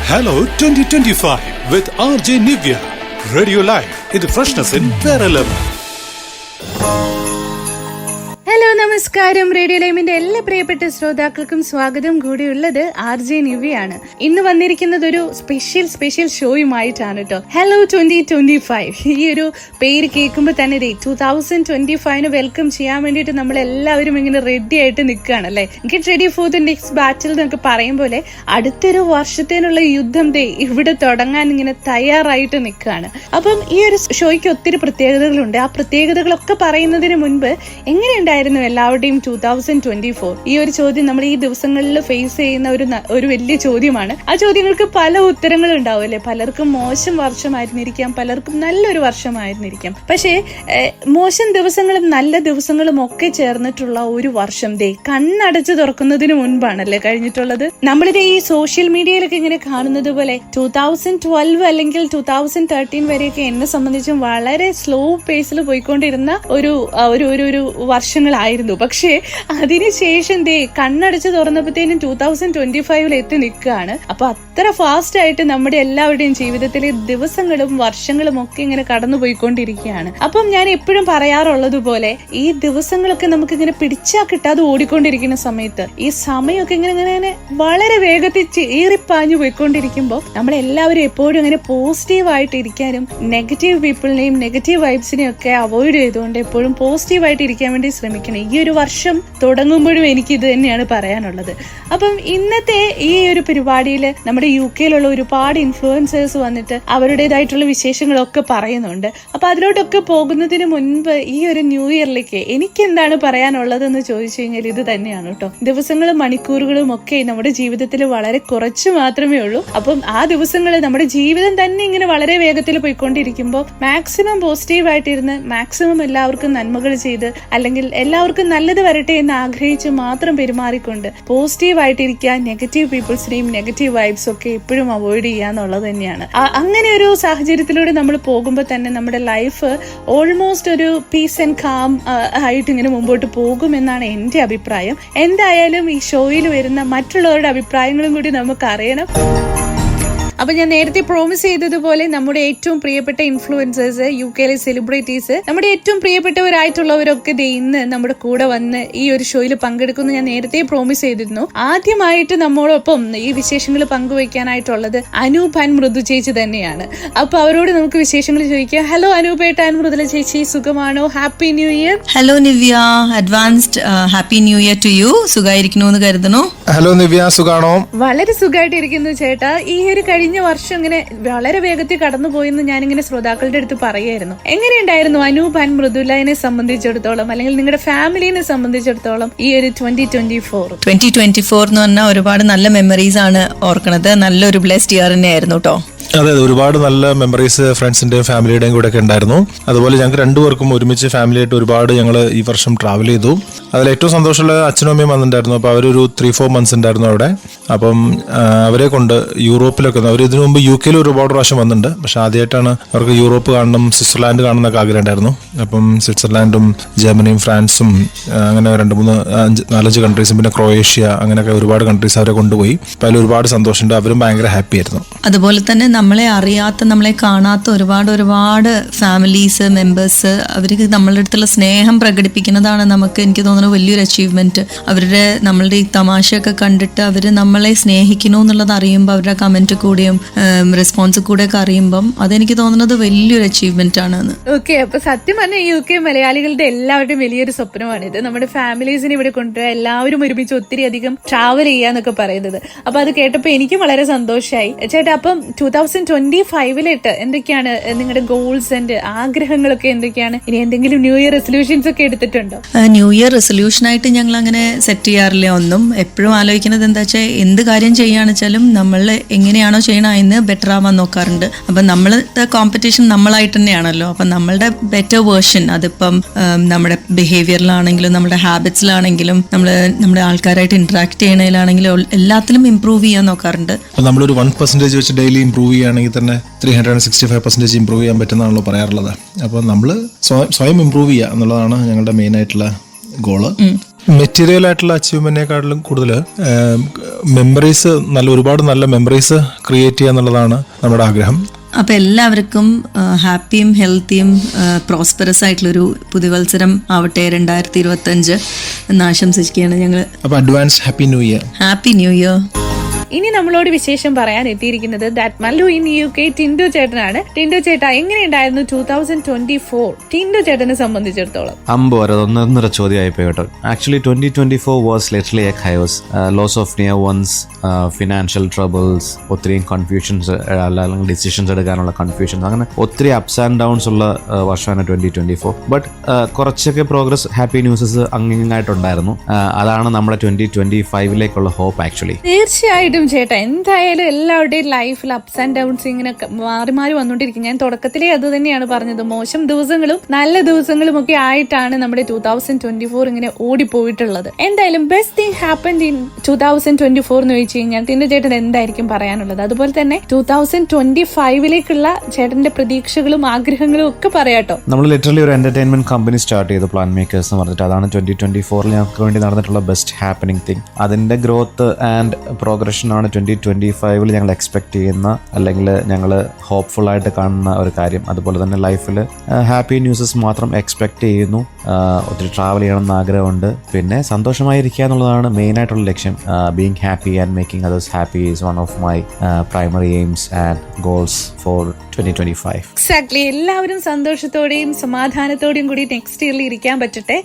Hello 2025 with RJ Nivya. Radio Live, ഇത് freshness in വേറെ level. Hello നമസ്കാരം. Radio ലൈമിന്റെ എല്ലാ പ്രിയപ്പെട്ട ശ്രോതാക്കൾക്കും സ്വാഗതം. കൂടിയുള്ളത് RJ നിവ്യയാണ്. ഇന്ന് വന്നിരിക്കുന്നത് ഒരു സ്പെഷ്യൽ ഷോയുമായിട്ടാണ് കേട്ടോ. ഹലോ 2025. ഈ ഒരു പേര് കേൾക്കുമ്പോൾ തന്നെ 2025 വെൽക്കം ചെയ്യാൻ വേണ്ടിയിട്ട് നമ്മൾ എല്ലാവരും ഇങ്ങനെ റെഡി ആയിട്ട് നിൽക്കുകയാണല്ലേ. Get ready for the next battle എന്നൊക്കെ പറയും പോലെ അടുത്തൊരു വർഷത്തേനുള്ള യുദ്ധം ഇവിടെ തുടങ്ങാൻ ഇങ്ങനെ തയ്യാറായിട്ട് നിൽക്കുകയാണ്. അപ്പം ഈ ഒരു ഷോയ്ക്ക് ഒത്തിരി പ്രത്യേകതകളുണ്ട്. ആ പ്രത്യേകതകളൊക്കെ പറയുന്നതിന് മുൻപ് എങ്ങനെയുണ്ടായിരുന്നു എല്ലാവരുടെയും 2024? ഈ ഒരു ചോദ്യം നമ്മൾ ഈ ദിവസങ്ങളിൽ ഫേസ് ചെയ്യുന്ന ഒരു വലിയ ചോദ്യമാണ്. ആ ചോദ്യങ്ങൾക്ക് പല ഉത്തരങ്ങളും ഉണ്ടാവും അല്ലെ. പലർക്കും മോശം വർഷമായിരുന്നിരിക്കാം, പലർക്കും നല്ലൊരു വർഷമായിരുന്നിരിക്കാം. പക്ഷേ മോശം ദിവസങ്ങളും നല്ല ദിവസങ്ങളും ഒക്കെ ചേർന്നിട്ടുള്ള ഒരു വർഷം കണ്ണടച്ച് തുറക്കുന്നതിന് മുൻപാണല്ലേ കഴിഞ്ഞിട്ടുള്ളത്. നമ്മളിത് ഈ സോഷ്യൽ മീഡിയയിലൊക്കെ ഇങ്ങനെ കാണുന്നത് പോലെ 2012 അല്ലെങ്കിൽ 2013 വരെയൊക്കെ എന്നെ സംബന്ധിച്ചും വളരെ സ്ലോ പേസിൽ പോയിക്കൊണ്ടിരുന്ന ഒരു വർഷങ്ങളായിരുന്നു. പക്ഷേ അതിനുശേഷം കണ്ണടച്ച് തുറന്നപ്പോഴത്തേനും 2025 എത്തി നിൽക്കുകയാണ്. അപ്പൊ അത്ര ഫാസ്റ്റ് ആയിട്ട് നമ്മുടെ എല്ലാവരുടെയും ജീവിതത്തിലെ ദിവസങ്ങളും വർഷങ്ങളും ഒക്കെ ഇങ്ങനെ കടന്നു പോയിക്കൊണ്ടിരിക്കുകയാണ്. അപ്പം ഞാൻ എപ്പോഴും പറയാറുള്ളത് പോലെ ഈ ദിവസങ്ങളൊക്കെ നമുക്ക് ഇങ്ങനെ പിടിച്ചാ കിട്ടാതെ ഓടിക്കൊണ്ടിരിക്കുന്ന സമയത്ത് ഈ സമയമൊക്കെ ഇങ്ങനെ വളരെ വേഗത്തിൽ ഏറിപ്പാഞ്ഞു പോയിക്കൊണ്ടിരിക്കുമ്പോൾ നമ്മളെല്ലാവരും എപ്പോഴും ഇങ്ങനെ പോസിറ്റീവ് ആയിട്ട് ഇരിക്കാനും നെഗറ്റീവ് പീപ്പിളിനെയും നെഗറ്റീവ് വൈബ്സിനെയും ഒക്കെ അവോയ്ഡ് ചെയ്തുകൊണ്ട് എപ്പോഴും പോസിറ്റീവായിട്ട് ഇരിക്കാൻ വേണ്ടി ശ്രമിക്കണം. ഈ ഒരു വർഷം തുടങ്ങുമ്പോഴും എനിക്ക് ഇത് തന്നെയാണ് പറയാനുള്ളത്. അപ്പം ഇന്നത്തെ ഈ ഒരു പരിപാടിയിൽ നമ്മുടെ UK-യിലുള്ള ഒരുപാട് ഇൻഫ്ലുവൻസേഴ്സ് വന്നിട്ട് അവരുടേതായിട്ടുള്ള വിശേഷങ്ങളൊക്കെ പറയുന്നുണ്ട്. അപ്പൊ അതിലോട്ടൊക്കെ പോകുന്നതിന് മുൻപ് ഈ ഒരു ന്യൂ ഇയറിലേക്ക് എനിക്ക് എന്താണ് പറയാനുള്ളതെന്ന് ചോദിച്ചു കഴിഞ്ഞാൽ ഇത് തന്നെയാണ് കേട്ടോ. ദിവസങ്ങളും മണിക്കൂറുകളും ഒക്കെ നമ്മുടെ ജീവിതത്തിൽ വളരെ കുറച്ച് മാത്രമേ ഉള്ളൂ. അപ്പം ആ ദിവസങ്ങൾ നമ്മുടെ ജീവിതം തന്നെ ഇങ്ങനെ വളരെ വേഗത്തിൽ പോയിക്കൊണ്ടിരിക്കുമ്പോൾ മാക്സിമം പോസിറ്റീവായിട്ടിരുന്ന് മാക്സിമം എല്ലാവർക്കും നന്മകൾ ചെയ്ത് അല്ലെങ്കിൽ എല്ലാവർക്കും നല്ലത് വരട്ടെ എന്ന് ആഗ്രഹിച്ച് മാത്രം പെരുമാറിക്കൊണ്ട് പോസിറ്റീവായിട്ടിരിക്കുക, നെഗറ്റീവ് പീപ്പിൾസിനെയും നെഗറ്റീവ് വൈബ്സ് ഒക്കെ എപ്പോഴും അവോയ്ഡ് ചെയ്യുക എന്നുള്ളത് തന്നെയാണ്. അങ്ങനെ ഒരു സാഹചര്യത്തിലൂടെ നമ്മൾ പോകുമ്പോൾ തന്നെ നമ്മുടെ ലൈഫ് ഓൾമോസ്റ്റ് ഒരു പീസ് ആൻഡ് കാം ആയിട്ട് ഇങ്ങനെ മുമ്പോട്ട് പോകുമെന്നാണ് എന്റെ അഭിപ്രായം. എന്തായാലും ഈ ഷോയിൽ വരുന്ന മറ്റുള്ളവരുടെ അഭിപ്രായങ്ങളും കൂടി നമുക്ക് അറിയണം. അപ്പൊ ഞാൻ നേരത്തെ പ്രോമിസ് ചെയ്തതുപോലെ നമ്മുടെ ഏറ്റവും പ്രിയപ്പെട്ട ഇൻഫ്ലുവൻസേഴ്സ്, UK-യിലെ സെലിബ്രിറ്റീസ്, നമ്മുടെ ഏറ്റവും പ്രിയപ്പെട്ടവരായിട്ടുള്ളവരൊക്കെ ഇന്ന് നമ്മുടെ കൂടെ വന്ന് ഈ ഒരു ഷോയിൽ പങ്കെടുക്കുന്നു. ഞാൻ നേരത്തെ പ്രോമിസ് ചെയ്തിരുന്നു. ആദ്യമായിട്ട് നമ്മോടൊപ്പം ഈ വിശേഷങ്ങൾ പങ്കുവയ്ക്കാനായിട്ടുള്ളത് അനൂപ് ആൻഡ് മൃദു ചേച്ചി തന്നെയാണ്. അപ്പൊ അവരോട് നമുക്ക് വിശേഷങ്ങൾ ചോദിക്കാം. ഹലോ അനൂപേട്ട ആൻഡ് മൃദുല ചേച്ചി, സുഖമാണോ? Happy new year. Hello Nivya, advanced happy new year to you. സുഖമായിരിക്കുന്നു എന്ന് കരുതുന്നു. ഹലോ നിവ്യ, സുഖാണോ? വളരെ സുഖമായിട്ടിരിക്കുന്നു ചേട്ടാ. ഈ ഒരു കഴിഞ്ഞ വർഷം ഇങ്ങനെ വളരെ വേഗത്തിൽ കടന്നുപോയെന്ന് ഞാനിങ്ങനെ ശ്രോതാക്കളുടെ അടുത്ത് പറയായിരുന്നു. എങ്ങനെയുണ്ടായിരുന്നു അനൂപ് ആൻഡ് മൃദുലയെ സംബന്ധിച്ചിടത്തോളം അല്ലെങ്കിൽ നിങ്ങളുടെ ഫാമിലിനെ സംബന്ധിച്ചിടത്തോളം ഈ ഒരു 2024 എന്ന് പറഞ്ഞാൽ ഒരുപാട് നല്ല മെമ്മറീസ് ആണ് ഓർക്കണത്. നല്ലൊരു ബ്ലെസ്ഡ് ഇയർ തന്നെയായിരുന്നു കേട്ടോ. അതെ, ഒരുപാട് നല്ല മെമ്മറീസ് ഫ്രണ്ട്സിന്റെയും ഫാമിലിയുടെയും കൂടെ ഒക്കെ ഉണ്ടായിരുന്നു. അതുപോലെ ഞങ്ങൾക്ക് രണ്ടുപേർക്കും ഒരുമിച്ച് ഫാമിലിയായിട്ട് ഒരുപാട് ഞങ്ങൾ ഈ വർഷം ട്രാവൽ ചെയ്തു. അതിൽ ഏറ്റവും സന്തോഷമുള്ള അച്ഛനും അമ്മയും വന്നിട്ടുണ്ടായിരുന്നു. അപ്പോൾ അവരൊരു 3-4 months ഉണ്ടായിരുന്നു അവിടെ. അപ്പം അവരെ കൊണ്ട് യൂറോപ്പിലൊക്കെ, അവർ ഇതിനു മുമ്പ് UK-യിൽ ഒരുപാട് പ്രാവശ്യം വന്നിട്ടുണ്ട്. പക്ഷെ ആദ്യമായിട്ടാണ് അവർക്ക് യൂറോപ്പ് കാണണം, സ്വിറ്റ്സർലാൻഡ് കാണണം എന്നൊക്കെ ആഗ്രഹം ഉണ്ടായിരുന്നു. അപ്പം സ്വിറ്റ്സർലാൻഡും ജർമ്മനിയും ഫ്രാൻസും അങ്ങനെ 2-3-4-5 കൺട്രീസും പിന്നെ ക്രൊയേഷ്യ അങ്ങനെയൊക്കെ ഒരുപാട് കൺട്രീസ് അവരെ കൊണ്ടുപോയി. അപ്പം അതിൽ ഒരുപാട് സന്തോഷമുണ്ട്. അവരും ഭയങ്കര ഹാപ്പി ആയിരുന്നു. അതുപോലെ തന്നെ നമ്മളെ അറിയാത്ത, നമ്മളെ കാണാത്ത ഒരുപാട് ഫാമിലീസ്, മെമ്പേഴ്സ്, അവർക്ക് നമ്മളുടെ അടുത്തുള്ള സ്നേഹം പ്രകടിപ്പിക്കുന്നതാണ് നമുക്ക്, എനിക്ക് തോന്നുന്നു, വലിയൊരു അച്ചീവ്മെന്റ്. നമ്മളുടെ ഈ തമാശയൊക്കെ കണ്ടിട്ട് അവര് നമ്മളെ സ്നേഹിക്കുന്നു എന്നുള്ളത് അറിയുമ്പോൾ, അവരുടെ കമന്റ് കൂടെയും റെസ്പോൺസ് കൂടെ ഒക്കെ അറിയുമ്പം അതെനിക്ക് തോന്നുന്നത് വലിയൊരു അച്ചീവ്മെന്റ് ആണ്. ഓക്കെ, അപ്പൊ സത്യം പറഞ്ഞ UK മലയാളികളുടെ എല്ലാവരുടെയും വലിയൊരു സ്വപ്നമാണിത്. നമ്മുടെ ഫാമിലീസിനെ ഇവിടെ കൊണ്ടുവരാൻ, എല്ലാവരും ഒരുമിച്ച് ഒത്തിരി അധികം ട്രാവൽ ചെയ്യാന്നൊക്കെ പറയുന്നത്. അപ്പൊ അത് കേട്ടപ്പോ എനിക്കും വളരെ സന്തോഷമായി ചേട്ടാ. അപ്പം 2025 എന്തൊക്കെയാണ് നിങ്ങളുടെ ഗോൾസ് ആൻഡ് ആഗ്രഹങ്ങളൊക്കെ എന്തൊക്കെയാണ്? ഇനി എന്തെങ്കിലും ന്യൂ ഇയർ റെസൊല്യൂഷൻസ് ഒക്കെ എടുത്തിട്ടുണ്ടോ? ന്യൂ ഇയർ റെസൊല്യൂഷനായിട്ട് ഞങ്ങൾ അങ്ങനെ സെറ്റ് ചെയ്യാറില്ല ഒന്നും. എപ്പോഴും ആലോചിക്കുന്നത് എന്താ വെച്ചാൽ എന്ത് കാര്യം ചെയ്യുകയാണെന്ന് വെച്ചാലും നമ്മൾ എങ്ങനെയാണോ ചെയ്യണം അതിന് ബെറ്റർ ആവാൻ നോക്കാറുണ്ട്. അപ്പം നമ്മളുടെ കോമ്പറ്റീഷൻ നമ്മളായിട്ട് തന്നെയാണല്ലോ. അപ്പം നമ്മളുടെ ബെറ്റർ വേർഷൻ, അതിപ്പം നമ്മുടെ ബിഹേവിയറിലാണെങ്കിലും നമ്മുടെ ഹാബിറ്റ്സിലാണെങ്കിലും നമ്മുടെ ആൾക്കാരായിട്ട് ഇന്ററാക്ട് ചെയ്യണതിലാണെങ്കിലും എല്ലാത്തിലും ഇമ്പ്രൂവ് ചെയ്യാൻ നോക്കാറുണ്ട്. നമ്മളൊരു 1% വെച്ച് ഡെയിലി ഇമ്പ്രൂവ് ചെയ്യുകയാണെങ്കിൽ തന്നെ 365% ഇമ്പ്രൂവ് ചെയ്യാൻ പറ്റുന്നതാണല്ലോ പറയാറുള്ളത്. അപ്പോൾ നമ്മൾ സ്വയം ഇമ്പ്രൂവ് ചെയ്യുക എന്നുള്ളതാണ് ഞങ്ങളുടെ മെയിൻ ആയിട്ടുള്ള ഗോള്. മെറ്റീരിയൽ ആയിട്ടുള്ള അച്ചീവ്മെന്റിനെക്കാട്ടിലും കൂടുതൽ മെമ്മറീസ്, ഒരുപാട് നല്ല മെമ്മറീസ് ക്രിയേറ്റ് ചെയ്യുക എന്നുള്ളതാണ് നമ്മുടെ ആഗ്രഹം. അപ്പോൾ എല്ലാവർക്കും ഹാപ്പിയും ഹെൽത്തിയും പ്രോസ്പെറസ് ആയിട്ടുള്ളൊരു പുതുവത്സരം ആവട്ടെ 2025 എന്ന് ആശംസിക്കുകയാണ് ഞങ്ങൾ. അപ്പോൾ advance happy new year. Happy new year. ഇനി നമ്മളോട് വിശേഷം പറയാൻ എത്തിയിരിക്കുന്നത് that Mallu in UK Tindu ചേട്ടനാണ്. ടിൻഡു ചേട്ടാ, എങ്ങനെയുണ്ടായിരുന്നു 2024 ടിൻഡു ചേട്ടനെ സംബന്ധിച്ചിടത്തോളം? ഒന്നൊന്നര ചോദ്യമായി പോയി കേട്ടോ. Actually 2024 was literally a chaos. Loss of near ones, financial troubles, ഒത്തിരി കൺഫ്യൂഷൻസ്, അല്ലെങ്കിൽ ഡിസിഷൻസ് എടുക്കാനുള്ള കൺഫ്യൂഷൻസ്, അങ്ങനെ ഒത്തിരി അപ്സ് ആൻഡ് ഡൗൺസ് ഉള്ള വർഷമാണ് 2024. ബട്ട് കുറച്ചൊക്കെ പ്രോഗ്രസ്, ഹാപ്പി ന്യൂസസ് അങ്ങിങ്ങായിട്ടുണ്ടായിരുന്നു. അതാണ് നമ്മുടെ 2025ലേക്കുള്ള ഹോപ്പ് ആക്ച്വലി. തീർച്ചയായിട്ടും ചേട്ടാ, എന്തായാലും എല്ലാവരുടെയും ലൈഫിൽ അപ്സ് ആൻഡ് ഡൗൺസ് ഇങ്ങനെ മാറി മാറി വന്നുകൊണ്ടിരിക്കും. ഞാൻ തുടക്കത്തിലേ അത് തന്നെയാണ് പറഞ്ഞത്. മോശം ദിവസങ്ങളും നല്ല ദിവസങ്ങളും ഒക്കെ ആയിട്ടാണ് നമ്മുടെ 2024 ഇങ്ങനെ ഓടിപ്പോയിട്ടുള്ളത്. എന്തായാലും ബെസ്റ്റ് തിങ് ഹാപ്പൻഡ് ഇൻ 2024 എന്ന് ചോദിച്ചു കഴിഞ്ഞാൽ ടിൻഡു ചേട്ടൻ എന്തായിരിക്കും പറയാനുള്ളത്? അതുപോലെ തന്നെ 2025ലേക്കുള്ള ചേട്ടന്റെ പ്രതീക്ഷകളും ആഗ്രഹങ്ങളും ഒക്കെ പറയാട്ടോ. നമ്മൾ ലിറ്ററലി ഒരു എന്റർടൈൻമെന്റ് കമ്പനി സ്റ്റാർട്ട് ചെയ്തു, പ്ലാൻ മേക്കേഴ്സ് എന്ന് പറഞ്ഞിട്ട്. അതാണ് 2024 ഞങ്ങൾക്ക് വേണ്ടി നടന്നിട്ടുള്ള ബെസ്റ്റ് ഹാപ്പനിങ് തിങ്. അതിന്റെ ഗ്രോത്ത് ആൻഡ് പ്രോഗ്രഷൻ ആണ് 2025 ഞങ്ങൾ എക്സ്പെക്ട് ചെയ്യുന്ന, അല്ലെങ്കിൽ ഞങ്ങൾ ഹോപ്പ്ഫുൾ ആയിട്ട് കാണുന്ന ഒരു കാര്യം. അതുപോലെ തന്നെ ലൈഫിൽ ഹാപ്പി ന്യൂസസ് മാത്രം എക്സ്പെക്ട് ചെയ്യുന്നു. ഒത്തിരി ട്രാവൽ ചെയ്യണമെന്ന് ആഗ്രഹമുണ്ട്. പിന്നെ സന്തോഷമായിരിക്കുക എന്നുള്ളതാണ് മെയിൻ ആയിട്ടുള്ള ലക്ഷ്യം. Being happy and making others happy is one of my primary AIIMS and goals for 2025. Exactly. എല്ലാവരും സന്തോഷത്തോടെയും സമാധാനത്തോടെയും കൂടി നെക്സ്റ്റ് ഇയറിൽ ഇരിക്കാൻ പറ്റട്ടെ.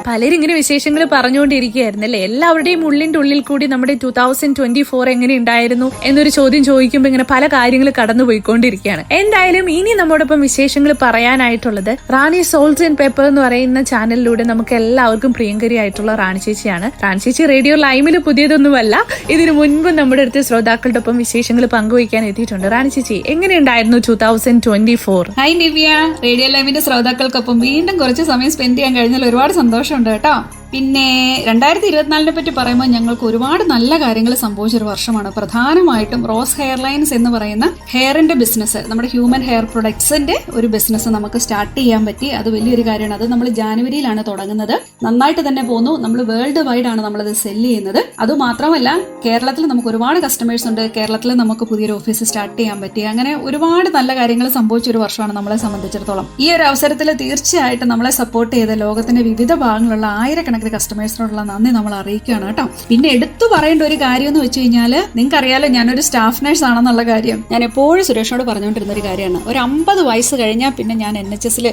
പലരും ഇങ്ങനെ വിശേഷങ്ങൾ പറഞ്ഞുകൊണ്ടിരിക്കുകയായിരുന്നു അല്ലേ? എല്ലാവരുടെയും ഉള്ളിന്റെ ഉള്ളിൽ കൂടി നമ്മുടെ 2024 എങ്ങനെ ഉണ്ടായിരുന്നു എന്നൊരു ചോദ്യം ചോദിക്കുമ്പോൾ ഇങ്ങനെ പല കാര്യങ്ങൾ കടന്നു പോയിക്കൊണ്ടിരിക്കുകയാണ്. എന്തായാലും ഇനി നമ്മോടൊപ്പം വിശേഷങ്ങൾ പറയാനായിട്ടുള്ളത് റാണി സോൾസ് ആൻഡ് പേപ്പർ എന്ന് പറയുന്ന ചാനലിലൂടെ നമുക്ക് എല്ലാവർക്കും പ്രിയങ്കരിയായിട്ടുള്ള റാണി ചേച്ചിയാണ്. റാണി ചേച്ചി റേഡിയോ ലൈമിൽ പുതിയതൊന്നുമല്ല, ഇതിനു മുൻപ് നമ്മുടെ അടുത്ത് ശ്രോതാക്കളുടെ ഒപ്പം വിശേഷങ്ങൾ പങ്കുവയ്ക്കാൻ എത്തിയിട്ടുണ്ട്. റാണി ചേച്ചി, എങ്ങനെയുണ്ടായിരുന്നു 2024? ഹായ് നിവ്യ, റേഡിയോ ലൈവിന്റെ ശ്രോതാക്കൾക്കൊപ്പം വീണ്ടും കുറച്ച് സമയം സ്പെൻഡ് ചെയ്യാൻ കഴിഞ്ഞാൽ ഒരുപാട് സന്തോഷമുണ്ട് കേട്ടോ. പിന്നെ 2024 പറ്റി പറയുമ്പോൾ ഞങ്ങൾക്ക് ഒരുപാട് നല്ല കാര്യങ്ങൾ സംഭവിച്ചൊരു വർഷമാണ്. പ്രധാനമായിട്ടും റോസ് ഹെയർ ലൈൻസ് എന്ന് പറയുന്ന ഹെയറിന്റെ ബിസിനസ്, നമ്മുടെ ഹ്യൂമൻ ഹെയർ പ്രൊഡക്ട്സിന്റെ ഒരു ബിസിനസ് നമുക്ക് സ്റ്റാർട്ട് ചെയ്യാൻ പറ്റി. അത് വലിയൊരു കാര്യമാണ്. അത് നമ്മൾ ജാനുവരിയിലാണ് തുടങ്ങുന്നത്. നന്നായിട്ട് തന്നെ പോകുന്നു. നമ്മൾ വേൾഡ് വൈഡ് ആണ് നമ്മളത് സെല്ല് ചെയ്യുന്നത്. അതുമാത്രമല്ല, കേരളത്തിൽ നമുക്ക് ഒരുപാട് കസ്റ്റമേഴ്സ് ഉണ്ട്. കേരളത്തിൽ നമുക്ക് പുതിയൊരു ഓഫീസ് സ്റ്റാർട്ട് ചെയ്യാൻ പറ്റി. അങ്ങനെ ഒരുപാട് നല്ല കാര്യങ്ങൾ സംഭവിച്ച ഒരു വർഷമാണ് നമ്മളെ സംബന്ധിച്ചിടത്തോളം. ഈ ഒരു അവസരത്തിൽ തീർച്ചയായിട്ടും നമ്മളെ സപ്പോർട്ട് ചെയ്ത ലോകത്തിന്റെ വിവിധ ഭാഗങ്ങളുള്ള ആയിരക്കണക്കിന് കസ്റ്റമേഴ്സിനോടുള്ള നന്ദി നമ്മൾ അറിയിക്കുകയാണ് കേട്ടോ. പിന്നെ എടുത്തു പറയേണ്ട ഒരു കാര്യം എന്ന് വെച്ച് കഴിഞ്ഞാൽ, നിങ്ങൾക്ക് അറിയാലോ ഞാനൊരു സ്റ്റാഫ് നഴ്സ് ആണെന്നുള്ള കാര്യം. ഞാൻ എപ്പോഴും സുരേഷിനോട് പറഞ്ഞുകൊണ്ടിരുന്ന ഒരു കാര്യമാണ്. ഒരു 50 വയസ്സ് കഴിഞ്ഞാൽ പിന്നെ ഞാൻ NHSൽ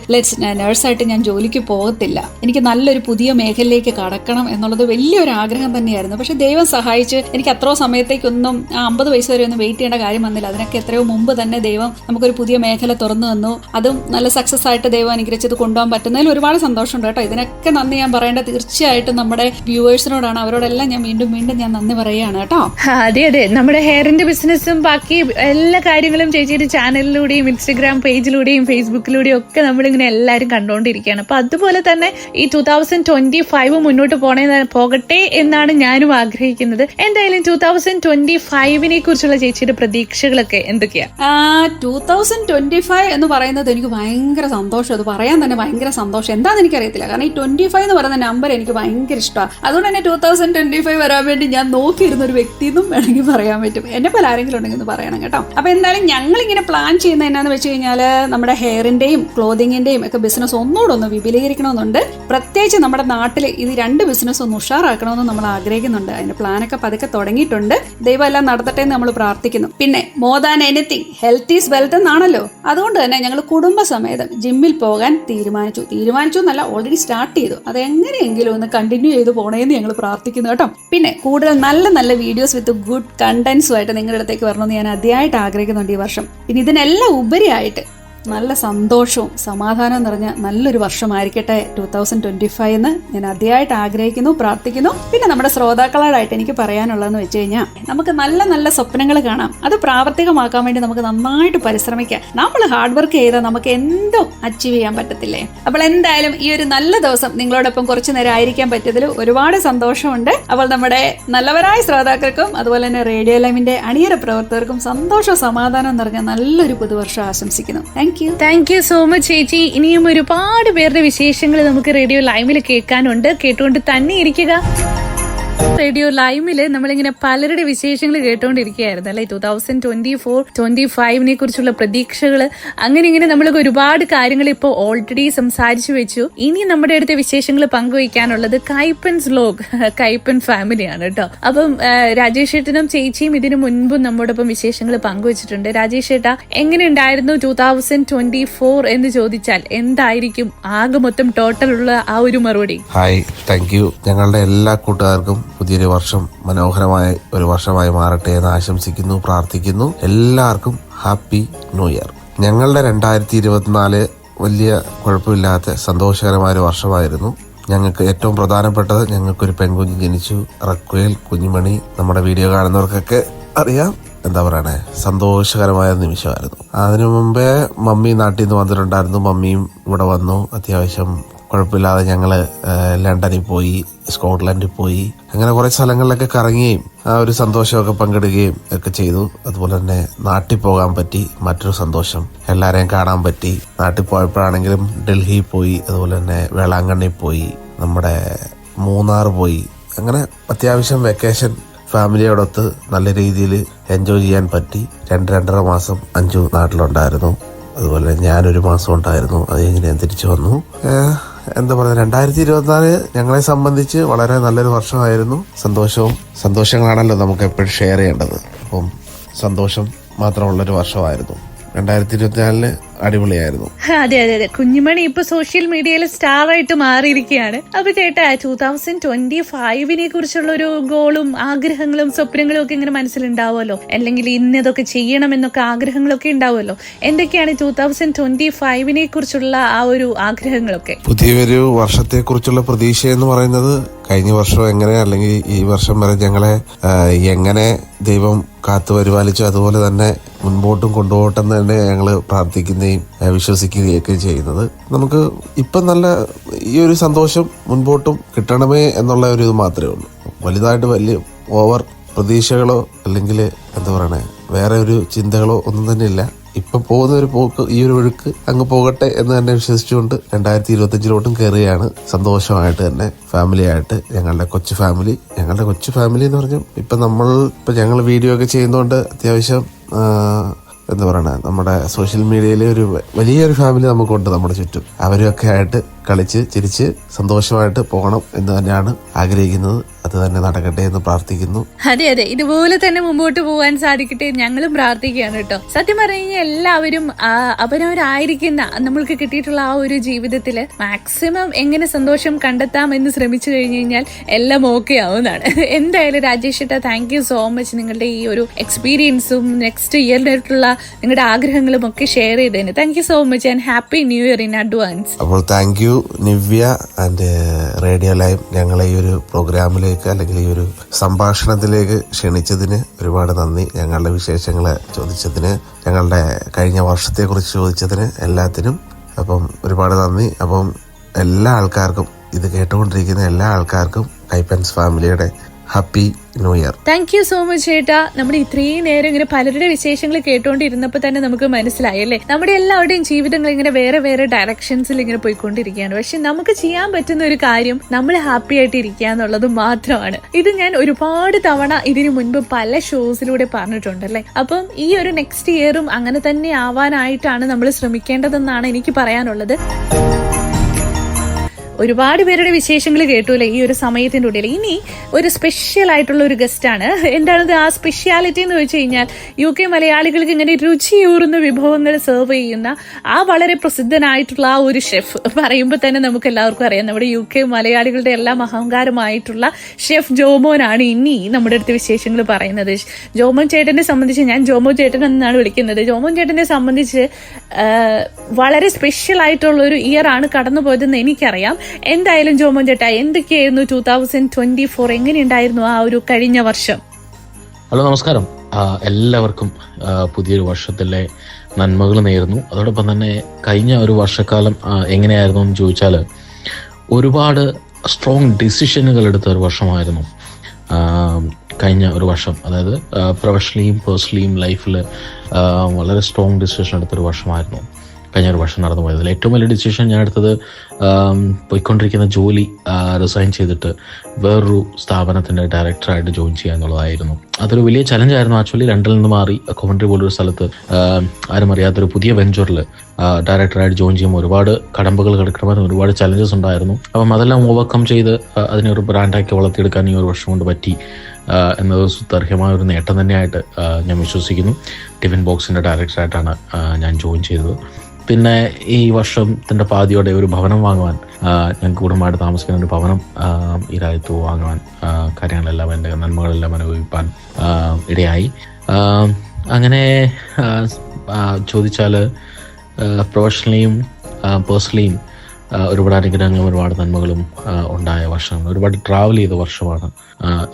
നഴ്സായിട്ട് ഞാൻ ജോലിക്ക് പോകത്തില്ല. എനിക്ക് നല്ലൊരു പുതിയ മേഖലയിലേക്ക് കടക്കണം എന്നുള്ളത് വലിയൊരു ആഗ്രഹം തന്നെയായിരുന്നു. പക്ഷെ ദൈവം സഹായിച്ച് എനിക്ക് അത്രയോ സമയത്തേക്കൊന്നും 50 വയസ്സ് വരെ ഒന്നും വെയിറ്റ് ചെയ്യേണ്ട കാര്യം വന്നില്ല. അതിനൊക്കെ എത്രയോ മുമ്പ് തന്നെ ദൈവം നമുക്കൊരു പുതിയ മേഖല തുറന്നു തന്നു. അതും നല്ല സക്സസ് ആയിട്ട് ദൈവം അനുഗ്രഹിച്ചത് കൊണ്ടുപോകാൻ പറ്റുന്നതിൽ ഒരുപാട് സന്തോഷമുണ്ട് കേട്ടോ. ഇതിനൊക്കെ നന്ദി ഞാൻ പറയേണ്ട തീർച്ചയായിട്ടും നമ്മുടെ വ്യൂവേഴ്സിനോടാണ്. അവരോടെല്ലാം ഞാൻ വീണ്ടും ഞാൻ നന്ദി പറയുകയാണ് കേട്ടോ. അതെ അതെ, നമ്മുടെ ഹെയറിന്റെ ബിസിനസ്സും ബാക്കി എല്ലാ കാര്യങ്ങളും ചേച്ചിയുടെ ചാനലിലൂടെയും ഇൻസ്റ്റഗ്രാം പേജിലൂടെയും ഫേസ്ബുക്കിലൂടെയും ഒക്കെ നമ്മളിങ്ങനെ എല്ലാവരും കണ്ടുകൊണ്ടിരിക്കുകയാണ്. അപ്പൊ അതുപോലെ തന്നെ ഈ 2025 മുന്നോട്ട് പോകട്ടെ എന്നാണ് ഞാനും ആഗ്രഹിക്കുന്നത്. എന്തായാലും 2025 കുറിച്ചുള്ള ചേച്ചിയുടെ പ്രതീക്ഷകളൊക്കെ എന്തൊക്കെയാ? 2025 എന്ന് പറയുന്നത് എനിക്ക് ഭയങ്കര സന്തോഷം. അത് പറയാൻ തന്നെ ഭയങ്കര സന്തോഷം. എന്താണെന്ന് എനിക്കറിയത്തില്ല. കാരണം ഈ 25 എന്ന് പറയുന്ന നമ്പർ എനിക്ക് ഭയങ്കര ഇഷ്ടമാണ്. അതുകൊണ്ട് തന്നെ 2025 വരാൻ വേണ്ടി ഞാൻ നോക്കിയിരുന്ന ഒരു വ്യക്തി എന്നും വേണമെങ്കിൽ പറയാൻ പറ്റും. എന്നെ പോലെ ആരെങ്കിലും ഉണ്ടെങ്കിൽ ഒന്ന് പറയണം കേട്ടോ. അപ്പൊ എന്തായാലും ഞങ്ങൾ ഇങ്ങനെ പ്ലാൻ ചെയ്യുന്നത് എന്നാന്ന് വെച്ച് കഴിഞ്ഞാൽ, നമ്മുടെ ഹെയറിന്റെയും ക്ലോതിങ്ങിന്റെയും ഒക്കെ ബിസിനസ് ഒന്നുകൂടെ ഒന്ന് വിപുലീകരിക്കണമെന്നുണ്ട്. പ്രത്യേകിച്ച് നമ്മുടെ നാട്ടിൽ ഇത് 2 ബിസിനസ് ഒന്ന് ഉഷാറാക്കണമെന്ന് നമ്മൾ ആഗ്രഹിക്കുന്നുണ്ട്. അതിന്റെ പ്ലാനൊക്കെ പതുക്കെ തുടങ്ങിയിട്ടുണ്ട്. ദൈവം എല്ലാം നടത്തട്ടെ എന്ന് നമ്മൾ പ്രാർത്ഥിക്കുന്നു. പിന്നെ more than anything health is wealth എന്നാണല്ലോ. അതുകൊണ്ട് തന്നെ ഞങ്ങൾ കുടുംബസമേതം ജിമ്മിൽ പോകാൻ തീരുമാനിച്ചു എന്നല്ല, ഓൾറെഡി സ്റ്റാർട്ട് ചെയ്തു. അതെങ്ങനെയെങ്കിലും ഒന്ന് കണ്ടിന്യൂ ചെയ്ത് പോണേന്ന് ഞങ്ങൾ പ്രാർത്ഥിക്കുന്നു കേട്ടോ. പിന്നെ കൂടുതൽ നല്ല നല്ല വീഡിയോസ് വിത്ത് ഗുഡ് കണ്ടന്റ്സുമായിട്ട് നിങ്ങളുടെ അടുത്തേക്ക് വരണമെന്ന് ഞാൻ അതിയായിട്ട് ആഗ്രഹിക്കുന്നുണ്ട് ഈ വർഷം. പിന്നെ ഇതിനെല്ലാം ഉപരിയായിട്ട് നല്ല സന്തോഷവും സമാധാനവും നിറഞ്ഞ നല്ലൊരു വർഷമായിരിക്കട്ടെ 2025 എന്ന് ഞാൻ അതിയായിട്ട് ആഗ്രഹിക്കുന്നു, പ്രാർത്ഥിക്കുന്നു. പിന്നെ നമ്മുടെ ശ്രോതാക്കളോടായിട്ട് എനിക്ക് പറയാനുള്ളതെന്ന് വെച്ച് കഴിഞ്ഞാൽ, നമുക്ക് നല്ല നല്ല സ്വപ്നങ്ങൾ കാണാം. അത് പ്രാവർത്തികമാക്കാൻ വേണ്ടി നമുക്ക് നന്നായിട്ട് പരിശ്രമിക്കാം. നമ്മൾ ഹാർഡ് വർക്ക് ചെയ്താൽ നമുക്ക് എന്തോ അച്ചീവ് ചെയ്യാൻ പറ്റത്തില്ലേ? അപ്പോൾ എന്തായാലും ഈ ഒരു നല്ല ദിവസം നിങ്ങളോടൊപ്പം കുറച്ചു നേരം ആയിരിക്കാൻ പറ്റിയതിൽ ഒരുപാട് സന്തോഷമുണ്ട്. അപ്പോൾ നമ്മുടെ നല്ലവരായ ശ്രോതാക്കൾക്കും അതുപോലെ തന്നെ റേഡിയോ ലൈവിന്റെ അണിയറ പ്രവർത്തകർക്കും സന്തോഷവും സമാധാനവും നിറഞ്ഞ നല്ലൊരു പുതുവർഷം ആശംസിക്കുന്നു. Thank thank you so much ചേച്ചി. ഇനിയും ഒരുപാട് പേരുടെ വിശേഷങ്ങൾ നമുക്ക് റേഡിയോ ലൈവിൽ കേൾക്കാനുണ്ട്. കേട്ടുകൊണ്ട് തന്നെ ഇരിക്കുക. റേഡിയോ ലൈവില് നമ്മളിങ്ങനെ പലരുടെ വിശേഷങ്ങൾ കേട്ടോണ്ടിരിക്കുകയായിരുന്നു അല്ലെ. 2024-25 കുറിച്ചുള്ള പ്രതീക്ഷകള് അങ്ങനെ ഇങ്ങനെ നമ്മൾക്ക് ഒരുപാട് കാര്യങ്ങൾ ഇപ്പോൾ ഓൾറെഡി സംസാരിച്ചു വെച്ചു. ഇനി നമ്മുടെ അടുത്ത വിശേഷങ്ങൾ പങ്കുവയ്ക്കാനുള്ളത് കൈപ്പൻസ് വ്ലോഗ്, കൈപ്പൻ ഫാമിലിയാണ് കേട്ടോ. അപ്പം രാജേഷ് ഏട്ടനും ചേച്ചിയും ഇതിനു മുൻപും നമ്മോടൊപ്പം വിശേഷങ്ങൾ പങ്കുവച്ചിട്ടുണ്ട്. രാജേഷ് ഏട്ടാ, എങ്ങനെ ഉണ്ടായിരുന്നു 2024 എന്ന് ചോദിച്ചാൽ എന്തായിരിക്കും ആകെ മൊത്തം ടോട്ടൽ ഉള്ള ആ ഒരു മറുപടി? Hi, thank you. ഞങ്ങളുടെ എല്ലാ കൂട്ടുകാർക്കും പുതിയൊരു വർഷം മനോഹരമായ ഒരു വർഷമായി മാറട്ടെ എന്ന് ആശംസിക്കുന്നു, പ്രാർത്ഥിക്കുന്നു. എല്ലാവർക്കും ഹാപ്പി ന്യൂ ഇയർ. ഞങ്ങളുടെ 2024 വലിയ കുഴപ്പമില്ലാത്ത സന്തോഷകരമായ ഒരു വർഷമായിരുന്നു. ഞങ്ങൾക്ക് ഏറ്റവും പ്രധാനപ്പെട്ടത്, ഞങ്ങൾക്കൊരു പെൺകുഞ്ഞ് ജനിച്ചു, റക്വേൽ കുഞ്ഞുമണി. നമ്മുടെ വീഡിയോ കാണുന്നവർക്കൊക്കെ അറിയാം. എന്താ പറയണേ, സന്തോഷകരമായ നിമിഷമായിരുന്നു. അതിനു മുമ്പേ മമ്മി നാട്ടിൽ നിന്ന് വന്നിട്ടുണ്ടായിരുന്നു. മമ്മിയും ഇവിടെ വന്നു. അത്യാവശ്യം കുഴപ്പമില്ലാതെ ഞങ്ങൾ ലണ്ടനിൽ പോയി, സ്കോട്ട്ലൻഡിൽ പോയി, അങ്ങനെ കുറേ സ്ഥലങ്ങളിലൊക്കെ കറങ്ങുകയും ആ ഒരു സന്തോഷമൊക്കെ പങ്കിടുകയും ഒക്കെ ചെയ്തു. അതുപോലെ തന്നെ നാട്ടിൽ പോകാൻ പറ്റി, മറ്റൊരു സന്തോഷം. എല്ലാവരെയും കാണാൻ പറ്റി. നാട്ടിൽ പോയപ്പോഴാണെങ്കിലും ഡൽഹി പോയി, അതുപോലെ തന്നെ വേളാങ്കണ്ണി പോയി, നമ്മുടെ മൂന്നാർ പോയി. അങ്ങനെ അത്യാവശ്യം വെക്കേഷൻ ഫാമിലിയോടൊത്ത് നല്ല രീതിയിൽ എൻജോയ് ചെയ്യാൻ പറ്റി. 2-2.5 മാസം അഞ്ചു നാട്ടിലുണ്ടായിരുന്നു. അതുപോലെ ഞാനൊരു മാസം ഉണ്ടായിരുന്നു. അത് കഴിഞ്ഞ് ഞാൻ തിരിച്ചു വന്നു. എന്താ പറയുക, 2024 ഞങ്ങളെ സംബന്ധിച്ച് വളരെ നല്ലൊരു വർഷമായിരുന്നു. സന്തോഷങ്ങളാണല്ലോ നമുക്ക് എപ്പോഴും ഷെയർ ചെയ്യേണ്ടത്. അപ്പം സന്തോഷം മാത്രമുള്ളൊരു വർഷമായിരുന്നു 2024. അടിപൊളിയായിരുന്നു. അതെ അതെ അതെ. കുഞ്ഞുമണി ഇപ്പൊ സോഷ്യൽ മീഡിയയിൽ സ്റ്റാർ ആയിട്ട് മാറിയിരിക്കുകയാണ്. അപ്പൊ ചേട്ടാ, 2025 കുറിച്ചുള്ള ഒരു ഗോളും ആഗ്രഹങ്ങളും സ്വപ്നങ്ങളും ഒക്കെ ഇങ്ങനെ മനസ്സിലുണ്ടാവുമല്ലോ, അല്ലെങ്കിൽ ഇന്നതൊക്കെ ചെയ്യണമെന്നൊക്കെ ആഗ്രഹങ്ങളൊക്കെ ഉണ്ടാവുമല്ലോ. എന്തൊക്കെയാണ് 2025 കുറിച്ചുള്ള ആ ഒരു ആഗ്രഹങ്ങളൊക്കെ? പുതിയൊരു വർഷത്തെ കുറിച്ചുള്ള പ്രതീക്ഷ എന്ന് പറയുന്നത്, കഴിഞ്ഞ വർഷം എങ്ങനെ, അല്ലെങ്കിൽ ഈ വർഷം വരെ ഞങ്ങളെ എങ്ങനെ ദൈവം കാത്തു പരിപാലിച്ചു, അതുപോലെ തന്നെ മുൻപോട്ടും കൊണ്ടുപോട്ടെന്ന് തന്നെ ഞങ്ങൾ പ്രാർത്ഥിക്കുന്നതും വിശ്വസിക്കുകയൊക്കെ ചെയ്യുന്നത്. നമുക്ക് ഇപ്പം നല്ല ഈ ഒരു സന്തോഷം മുൻപോട്ടും കിട്ടണമേ എന്നുള്ള ഒരു ഇത് മാത്രമേ ഉള്ളൂ. വലുതായിട്ട് വലിയ ഓവർ പ്രതീക്ഷകളോ അല്ലെങ്കിൽ എന്താ പറയണേ, വേറെ ഒരു ചിന്തകളോ ഒന്നും തന്നെ ഇല്ല. ഇപ്പൊ പോകുന്ന ഒരു പോക്ക്, ഈ ഒരു ഒഴുക്ക് അങ്ങ് പോകട്ടെ എന്ന് തന്നെ വിശ്വസിച്ചുകൊണ്ട് 2025 കയറുകയാണ്. സന്തോഷമായിട്ട് തന്നെ ഫാമിലി ആയിട്ട്, ഞങ്ങളുടെ കൊച്ചു ഫാമിലി എന്ന് പറഞ്ഞാൽ ഇപ്പൊ ഞങ്ങൾ വീഡിയോ ഒക്കെ ചെയ്യുന്നതുകൊണ്ട് അത്യാവശ്യം എന്താ പറയണേ, നമ്മുടെ സോഷ്യൽ മീഡിയയിലെ ഒരു വലിയൊരു ഫാമിലി നമുക്കുണ്ട് നമ്മുടെ ചുറ്റും. അവരൊക്കെ ആയിട്ട് കളിച്ച് ചിരിച്ച് സന്തോഷമായിട്ട് പോകണം എന്ന് തന്നെയാണ് ആഗ്രഹിക്കുന്നത്. അത് തന്നെ നടക്കട്ടെ എന്ന് പ്രാർത്ഥിക്കുന്നു. അതെ അതെ, ഇതുപോലെ തന്നെ മുമ്പോട്ട് പോകാൻ സാധിക്കട്ടെ ഞങ്ങളും പ്രാർത്ഥിക്കുകയാണ് കേട്ടോ. സത്യം പറഞ്ഞു കഴിഞ്ഞാൽ എല്ലാവരും അവരവരായിരിക്കുന്ന നമ്മൾക്ക് കിട്ടിയിട്ടുള്ള ആ ഒരു ജീവിതത്തില് മാക്സിമം എങ്ങനെ സന്തോഷം കണ്ടെത്താം എന്ന് ശ്രമിച്ചു കഴിഞ്ഞു കഴിഞ്ഞാൽ എല്ലാം ഓക്കെ ആവുന്നതാണ്. എന്തായാലും രാജേഷ് ഏട്ടാ, താങ്ക് യു സോ മച്ച്. നിങ്ങളുടെ ഈ ഒരു എക്സ്പീരിയൻസും നെക്സ്റ്റ് ഇയറിനായിട്ടുള്ള നിങ്ങളുടെ ആഗ്രഹങ്ങളും ഒക്കെ ഷെയർ ചെയ്തതിന് thank you so much and happy new year in advance. അപ്പോൾ thank you Nivya and radio live ഞങ്ങളെ ഈ ഒരു പ്രോഗ്രാമിലേക്ക്, അല്ലെങ്കിൽ ഈ ഒരു സംഭാഷണത്തിലേക്ക് ക്ഷണിച്ചതിന് ഒരുപാട് നന്ദി. ഞങ്ങളുടെ വിശേഷങ്ങൾ ചോദിച്ചതിന്, ഞങ്ങളുടെ കഴിഞ്ഞ വർഷത്തെക്കുറിച്ച് ചോദിച്ചതിന്, എല്ലാത്തിനും അപ്പം ഒരുപാട് നന്ദി. അപ്പം എല്ലാ ആൾക്കാർക്കും, ഇത് കേട്ടുകൊണ്ടിരിക്കുന്ന എല്ലാ ആൾക്കാർക്കും കൈപ്പൻസ് ഫാമിലിയുടെ happy new year. Thank you so much ചേട്ടാ. നമ്മുടെ ഇത്രയും നേരം ഇങ്ങനെ പലരുടെ വിശേഷങ്ങൾ കേട്ടോണ്ടിരുന്നപ്പോ തന്നെ നമുക്ക് മനസ്സിലായി അല്ലേ, നമ്മുടെ എല്ലാവരുടെയും ജീവിതങ്ങൾ ഇങ്ങനെ വേറെ വേറെ ഡയറക്ഷൻസിൽ ഇങ്ങനെ പോയിക്കൊണ്ടിരിക്കുകയാണ്. പക്ഷെ നമുക്ക് ചെയ്യാൻ പറ്റുന്ന ഒരു കാര്യം നമ്മൾ ഹാപ്പി ആയിട്ട് ഇരിക്കുക എന്നുള്ളത് മാത്രമാണ്. ഇത് ഞാൻ ഒരുപാട് തവണ ഇതിനു മുൻപ് പല ഷോസിലൂടെ പറഞ്ഞിട്ടുണ്ടല്ലേ. അപ്പം ഈ ഒരു നെക്സ്റ്റ് ഇയറും അങ്ങനെ തന്നെ ആവാനായിട്ടാണ് നമ്മൾ ശ്രമിക്കേണ്ടതെന്നാണ് എനിക്ക് പറയാനുള്ളത്. ഒരുപാട് പേരുടെ വിശേഷങ്ങൾ കേട്ടു അല്ലേ ഈ ഒരു സമയത്തിൻ്റെ ഉള്ളിൽ. ഇനി ഒരു സ്പെഷ്യൽ ആയിട്ടുള്ള ഒരു ഗസ്റ്റാണ്. എന്താണ് ആ സ്പെഷ്യാലിറ്റി എന്ന് വെച്ച് കഴിഞ്ഞാൽ, UK മലയാളികൾക്ക് ഇങ്ങനെ രുചിയൂറുന്ന വിഭവങ്ങൾ സെർവ് ചെയ്യുന്ന ആ വളരെ പ്രസിദ്ധനായിട്ടുള്ള ആ ഒരു ഷെഫ് പറയുമ്പോൾ തന്നെ നമുക്ക് എല്ലാവർക്കും അറിയാം, നമ്മുടെ UK മലയാളികളുടെ എല്ലാം അഹങ്കാരമായിട്ടുള്ള ഷെഫ് ജോമോനാണ് ഇനി നമ്മുടെ അടുത്ത് വിശേഷങ്ങൾ പറയുന്നത്. ജോമോൻ ചേട്ടനെ സംബന്ധിച്ച്, ഞാൻ ജോമോൻ ചേട്ടൻ എന്നാണ് വിളിക്കുന്നത്, ജോമോൻ ചേട്ടനെ സംബന്ധിച്ച് വളരെ സ്പെഷ്യൽ ആയിട്ടുള്ള ഒരു ഇയർ ആണ് കടന്നു പോയതെന്ന് എനിക്കറിയാം. എന്തായാലും ജോമോൻ ചേട്ടാ, എന്തൊക്കെയായിരുന്നു 2024, എങ്ങനെയുണ്ടായിരുന്നു ആ ഒരു കഴിഞ്ഞ വർഷം? ഹലോ, നമസ്കാരം. എല്ലാവർക്കും പുതിയൊരു വർഷത്തിലെ നന്മകൾ നേരുന്നു. അതോടൊപ്പം തന്നെ കഴിഞ്ഞ ഒരു വർഷക്കാലം എങ്ങനെയായിരുന്നു എന്ന് ചോദിച്ചാൽ, ഒരുപാട് സ്ട്രോങ് ഡിസിഷനുകൾ എടുത്ത ഒരു വർഷമായിരുന്നു കഴിഞ്ഞ ഒരു വർഷം. അതായത് പ്രൊഫഷണലിയും പേഴ്സണലിയും ലൈഫിൽ വളരെ സ്ട്രോങ് ഡിസിഷൻ എടുത്തൊരു വർഷമായിരുന്നു. കഴിഞ്ഞ ഒരു വർഷം നടന്നു പോയത്. ഏറ്റവും വലിയ ഡിസിഷൻ ഞാൻ എടുത്തത് പോയിക്കൊണ്ടിരിക്കുന്ന ജോലി റിസൈൻ ചെയ്തിട്ട് വേറൊരു സ്ഥാപനത്തിൻ്റെ ഡയറക്ടറായിട്ട് ജോയിൻ ചെയ്യുക എന്നുള്ളതായിരുന്നു. അതൊരു വലിയ ചലഞ്ചായിരുന്നു. ആക്ച്വലി ലണ്ടനിൽ നിന്ന് മാറി കോവൻട്രി പോലൊരു സ്ഥലത്ത് ആരും അറിയാത്തൊരു പുതിയ വെഞ്ചറിൽ ഡയറക്ടറായിട്ട് ജോയിൻ ചെയ്യുമ്പോൾ ഒരുപാട് കടമ്പകൾ കിടക്കണമെന്ന് ഒരുപാട് ചലഞ്ചസ് ഉണ്ടായിരുന്നു. അപ്പം അതെല്ലാം ഓവർകം ചെയ്ത് അതിനെ ഒരു ബ്രാൻഡാക്കി വളർത്തിയെടുക്കാൻ ഈ ഒരു വർഷം കൊണ്ട് പറ്റി എന്നത് സുത്യർഹമായ ഒരു നേട്ടം തന്നെയായിട്ട് ഞാൻ വിശ്വസിക്കുന്നു. ടിഫിൻ ബോക്സിൻ്റെ ഡയറക്ടറായിട്ടാണ് ഞാൻ ജോയിൻ ചെയ്തത്. പിന്നെ ഈ വർഷത്തിൻ്റെ പാതിയോടെ ഒരു ഭവനം വാങ്ങുവാൻ, ഞങ്ങൾക്ക് കുടുംബമായിട്ട് താമസിക്കുന്ന ഒരു ഭവനം ഈ രാജ്യത്ത് വാങ്ങുവാൻ, കാര്യങ്ങളെല്ലാം എൻ്റെ നന്മകളെല്ലാം അനുഭവിപ്പാൻ ഇടയായി. അങ്ങനെ ചോദിച്ചാൽ പ്രൊഫഷണലിയും പേഴ്സണലിയും ഒരുപാട് അനുഗ്രഹങ്ങളും ഒരുപാട് നന്മകളും ഉണ്ടായ വർഷമാണ്. ഒരുപാട് ട്രാവൽ ചെയ്ത വർഷമാണ്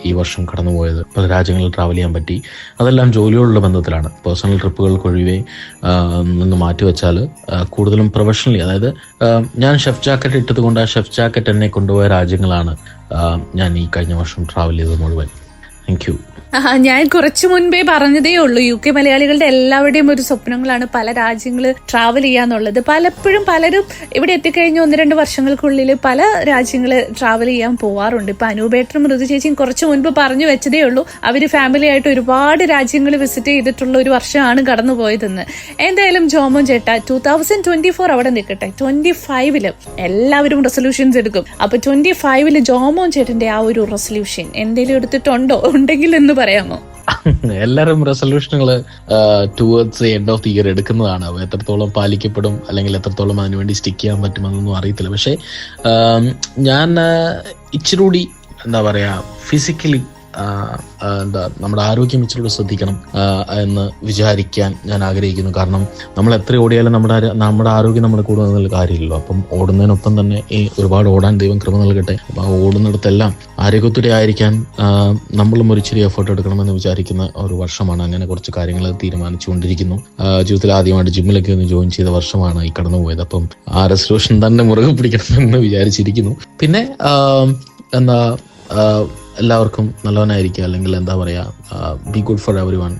ഈ വർഷം കടന്നുപോയത്. പല രാജ്യങ്ങളിൽ ട്രാവൽ ചെയ്യാൻ പറ്റി. അതെല്ലാം ജോലിയോടുള്ള ബന്ധത്തിലാണ്. പേഴ്സണൽ ട്രിപ്പുകൾക്കൊഴിവെ നിന്ന് മാറ്റിവെച്ചാൽ കൂടുതലും പ്രൊഫഷണലി, അതായത് ഞാൻ ഷെഫ് ജാക്കറ്റ് ഇട്ടത് കൊണ്ട് ആ ഷെഫ് ജാക്കറ്റ് എന്നെ കൊണ്ടുപോയ രാജ്യങ്ങളാണ് ഞാൻ ഈ കഴിഞ്ഞ വർഷം ട്രാവൽ ചെയ്തത് മുഴുവൻ. Thank you. ഞാൻ കുറച്ചു മുൻപേ പറഞ്ഞതേ ഉള്ളൂ, UK മലയാളികളുടെ എല്ലാവരുടെയും ഒരു സ്വപ്നങ്ങളാണ് പല രാജ്യങ്ങൾ ട്രാവൽ ചെയ്യാന്നുള്ളത്. പലപ്പോഴും പലരും ഇവിടെ എത്തിക്കഴിഞ്ഞ 1-2 വർഷങ്ങൾക്കുള്ളിൽ പല രാജ്യങ്ങൾ ട്രാവൽ ചെയ്യാൻ പോവാറുണ്ട്. ഇപ്പൊ അനൂപേട്ടനും മൃദു ചേച്ചിയും കുറച്ചു മുൻപ് പറഞ്ഞു വെച്ചതേ ഉള്ളൂ, അവര് ഫാമിലി ആയിട്ട് ഒരുപാട് രാജ്യങ്ങൾ വിസിറ്റ് ചെയ്തിട്ടുള്ള ഒരു വർഷമാണ് കടന്നു പോയതെന്ന്. എന്തായാലും ജോമോൻ ചേട്ടാ 2024 അവിടെ നിൽക്കട്ടെ, 25 എല്ലാവരും റെസൊല്യൂഷൻസ് എടുക്കും. അപ്പൊ 25 ജോമോൻ ചേട്ടന്റെ ആ ഒരു റെസൊല്യൂഷൻ എന്തെങ്കിലും എടുത്തിട്ടുണ്ടോ? ഉണ്ടെങ്കിൽ എന്ന് പറയാമോ? എല്ലാവരും റെസൊല്യൂഷനുകൾ towards end of the year എടുക്കുന്നതാണ്. അവ എത്രത്തോളം പാലിക്കപ്പെടും അല്ലെങ്കിൽ എത്രത്തോളം അതിനുവേണ്ടി സ്റ്റിക്ക് ചെയ്യാൻ പറ്റുമെന്നൊന്നും അറിയത്തില്ല. പക്ഷേ ഞാൻ ഇച്ചിരൂടി എന്താ പറയുക, ഫിസിക്കലി നമ്മുടെ ആരോഗ്യം ഇച്ചിരി ശ്രദ്ധിക്കണം എന്ന് വിചാരിക്കാൻ ഞാൻ ആഗ്രഹിക്കുന്നു. കാരണം നമ്മൾ എത്ര ഓടിയാലും നമ്മുടെ ആരോഗ്യം നമ്മുടെ കൂടെ നിന്നുള്ള കാര്യമില്ലല്ലോ. അപ്പം ഓടുന്നതിനൊപ്പം തന്നെ ഈ ഒരുപാട് ഓടാൻ ദൈവം കൃപ നൽകട്ടെ. അപ്പം ആ ഓടുന്നിടത്തെല്ലാം ആരോഗ്യത്തോടെ ആയിരിക്കാൻ നമ്മളും ഒരു ഇച്ചിരി എഫേർട്ട് എടുക്കണമെന്ന് വിചാരിക്കുന്ന ഒരു വർഷമാണ്. അങ്ങനെ കുറച്ച് കാര്യങ്ങൾ തീരുമാനിച്ചുകൊണ്ടിരിക്കുന്നു. ജീവിതത്തിൽ ആദ്യമായിട്ട് ജിമ്മിലൊക്കെ ഒന്ന് ജോയിൻ ചെയ്ത വർഷമാണ് ഈ കടന്നു പോയത്. അപ്പം ആ റെസൊല്യൂഷൻ തന്നെ മുറുകെ പിടിക്കണമെന്ന് വിചാരിച്ചിരിക്കുന്നു. പിന്നെ എന്താ, എല്ലാവർക്കും നല്ലവനായിരിക്കുക, അല്ലെങ്കിൽ എന്താ പറയുക, B good for every one,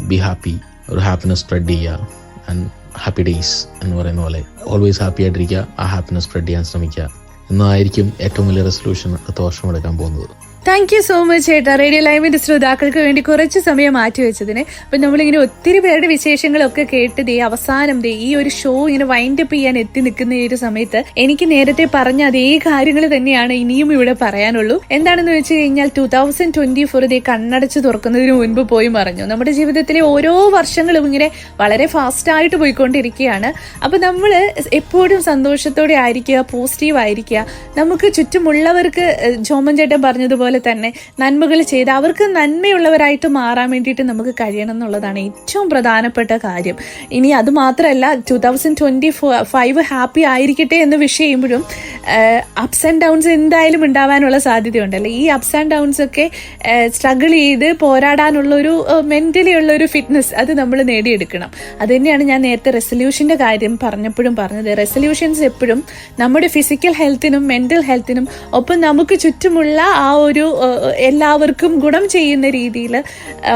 be happy, ഒരു ഹാപ്പിനെസ് സ്പ്രെഡ് ചെയ്യുക. ആൻഡ് ഹാപ്പി ഡേയ്സ് എന്ന് പറയുന്ന പോലെ ഓൾവേസ് ഹാപ്പി ആയിട്ടിരിക്കുക, ആ ഹാപ്പിനെസ് സ്പ്രെഡ് ചെയ്യാൻ ശ്രമിക്കുക എന്നതായിരിക്കും ഏറ്റവും വലിയ റെസൊല്യൂഷൻ അടുത്ത വർഷം എടുക്കാൻ പോകുന്നത്. താങ്ക് യു സോ മച്ച് ചേട്ടാ, റേഡിയോ ലൈവിന്റെ ശ്രോതാക്കൾക്ക് വേണ്ടി കുറച്ച് സമയം മാറ്റിവെച്ചതിന്. അപ്പം നമ്മളിങ്ങനെ ഒത്തിരി പേരുടെ വിശേഷങ്ങളൊക്കെ കേട്ട് അവസാനം ഈ ഒരു ഷോ ഇങ്ങനെ വൈൻഡപ്പ് ചെയ്യാൻ എത്തി നിൽക്കുന്ന ഈ ഒരു സമയത്ത് എനിക്ക് നേരത്തെ പറഞ്ഞ അതേ കാര്യങ്ങൾ തന്നെയാണ് ഇനിയും ഇവിടെ പറയാനുള്ളൂ. എന്താണെന്ന് വെച്ച് കഴിഞ്ഞാൽ 2024 കണ്ണടച്ച് തുറക്കുന്നതിന് മുൻപ് പോയി മറഞ്ഞു. നമ്മുടെ ജീവിതത്തിലെ ഓരോ വർഷങ്ങളും ഇങ്ങനെ വളരെ ഫാസ്റ്റായിട്ട് പോയിക്കൊണ്ടിരിക്കുകയാണ്. അപ്പം നമ്മൾ എപ്പോഴും സന്തോഷത്തോടെ ആയിരിക്കുക, പോസിറ്റീവ് ആയിരിക്കുക. നമുക്ക് ചുറ്റുമുള്ളവർക്ക് ജോമൻ ചേട്ടൻ പറഞ്ഞതുപോലെ തന്നെ നന്മകൾ ചെയ്ത് അവർക്ക് നന്മയുള്ളവരായിട്ട് മാറാൻ വേണ്ടിയിട്ട് നമുക്ക് കഴിയണം എന്നുള്ളതാണ് ഏറ്റവും പ്രധാനപ്പെട്ട കാര്യം. ഇനി അത് മാത്രമല്ല, 2025 ഹാപ്പി ആയിരിക്കട്ടെ എന്ന് വിഷ് ചെയ്യുമ്പോഴും അപ്സ് ആൻഡ് ഡൗൺസ് എന്തായാലും ഉണ്ടാവാനുള്ള സാധ്യതയുണ്ടല്ലോ. ഈ അപ്സ് ആൻഡ് ഡൗൺസ് ഒക്കെ സ്ട്രഗിൾ ചെയ്ത് പോരാടാനുള്ള ഒരു മെന്റലി ഉള്ള ഒരു ഫിറ്റ്നസ് അത് നമ്മൾ നേടിയെടുക്കണം. അത് തന്നെയാണ് ഞാൻ നേരത്തെ റെസൊല്യൂഷന്റെ കാര്യം പറഞ്ഞപ്പോഴും പറഞ്ഞത്. റെസൊല്യൂഷൻസ് എപ്പോഴും നമ്മുടെ ഫിസിക്കൽ ഹെൽത്തിനും മെന്റൽ ഹെൽത്തിനും ഒപ്പം നമുക്ക് ചുറ്റുമുള്ള ആ ഒരു എല്ലാവർക്കും ഗുണം ചെയ്യുന്ന രീതിയിൽ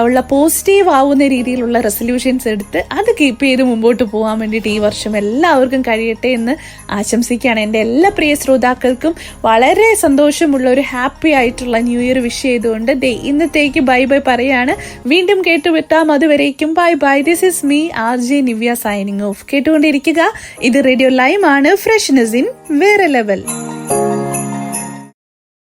ഉള്ള പോസിറ്റീവ് ആവുന്ന രീതിയിലുള്ള റെസൊല്യൂഷൻസ് എടുത്ത് അത് കീപ്പ് ചെയ്ത് മുമ്പോട്ട് പോകാൻ വേണ്ടിയിട്ട് ഈ വർഷം എല്ലാവർക്കും കഴിയട്ടെ എന്ന് ആശംസിക്കുകയാണ്. എൻ്റെ എല്ലാ പ്രിയ ശ്രോതാക്കൾക്കും വളരെ സന്തോഷമുള്ള ഒരു ഹാപ്പി ആയിട്ടുള്ള ന്യൂ ഇയർ വിഷ് ചെയ്തുകൊണ്ട് ഇന്നത്തേക്ക് ബൈ ബൈ പറയാണ്. വീണ്ടും കേട്ടുവിട്ടാം. അതുവരേക്കും bye bye. This is me RJ Nivya signing off. കേട്ടുകൊണ്ടിരിക്കുക. ഇത് റേഡിയോ ലൈവ് ആണ്. ഫ്രഷ്നെസ് ഇൻ വേറെ ലെവൽ.